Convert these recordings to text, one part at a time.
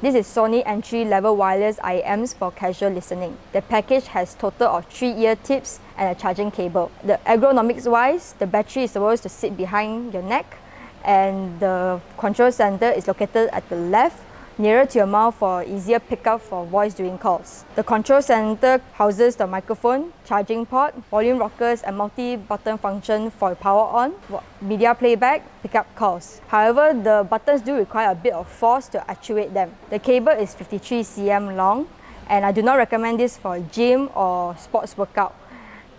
This is Sony entry-level wireless IEMs for casual listening. The package has total of 3 ear tips and a charging cable. The ergonomics-wise, the battery is supposed to sit behind your neck, and the control center is located at the left, nearer to your mouth for easier pickup for voice during calls. The control center houses the microphone, charging port, volume rockers, and multi-button function for power on, media playback, pickup calls. However, the buttons do require a bit of force to actuate them. The cable is 53 cm long, and I do not recommend this for gym or sports workout,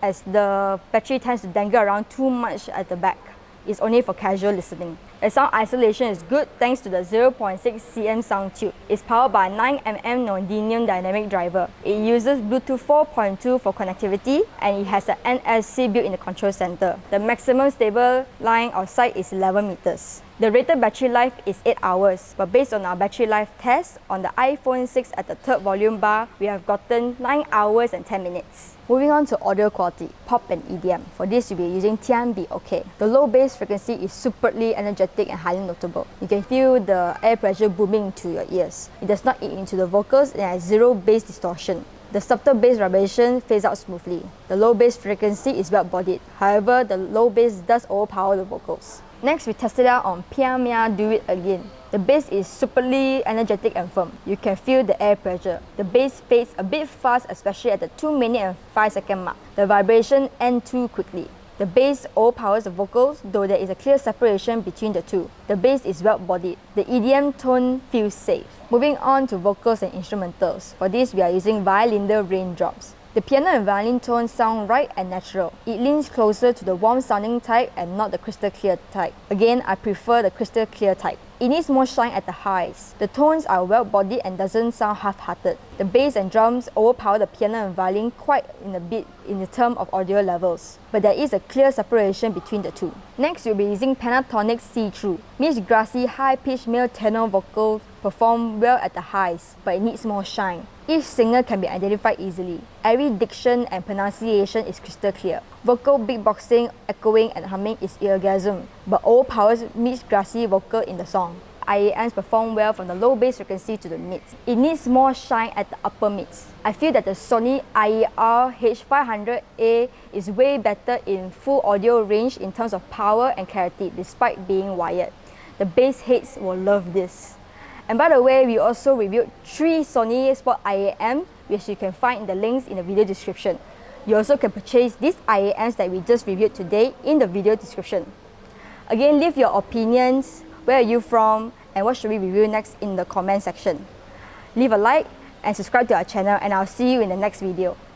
as the battery tends to dangle around too much at the back. It's only for casual listening. The sound isolation is good thanks to the 0.6 cm sound tube. It's powered by a 9mm neodymium dynamic driver. It uses Bluetooth 4.2 for connectivity, and it has an NFC built in the control center. The maximum stable line of sight is 11 meters. The rated battery life is 8 hours, but based on our battery life test on the iPhone 6 at the third volume bar, we have gotten 9 hours and 10 minutes. Moving on to audio quality, pop and EDM. For this, you'll be using TMB OK. The low bass frequency is superbly energetic and highly notable. You can feel the air pressure booming into your ears. It does not eat into the vocals and has zero bass distortion. The subtle bass vibration fades out smoothly. The low bass frequency is well-bodied. However, the low bass does overpower the vocals. Next, we tested out on Pia Mia Do It Again. The bass is superly energetic and firm. You can feel the air pressure. The bass fades a bit fast, especially at the 2-minute and 5-second mark. The vibration ends too quickly. The bass overpowers the vocals, though there is a clear separation between the two. The bass is well-bodied. The EDM tone feels safe. Moving on to vocals and instrumentals. For this, we are using Violinder Raindrops. The piano and violin tones sound right and natural. It leans closer to the warm-sounding type and not the crystal clear type. Again, I prefer the crystal clear type. It needs more shine at the highs. The tones are well-bodied and doesn't sound half-hearted. The bass and drums overpower the piano and violin quite a bit in the term of audio levels, but there is a clear separation between the two. Next, we'll be using Pentatonix See-Through. Mid grassy, high-pitched male tenor vocals perform well at the highs, but it needs more shine. Each singer can be identified easily. Every diction and pronunciation is crystal clear. Vocal beatboxing, echoing, and humming is eargasm, but overpowers mid-grassy vocal in the song. IEMs perform well from the low bass frequency to the mids. It needs more shine at the upper mids. I feel that the Sony H500A is way better in full audio range in terms of power and clarity despite being wired. The bass heads will love this. And by the way, we also reviewed 3 Sony Sport IEM, which you can find in the links in the video description. You also can purchase these IEMs that we just reviewed today in the video description. Again, leave your opinions, where are you from, and what should we review next in the comment section. Leave a like and subscribe to our channel, and I'll see you in the next video.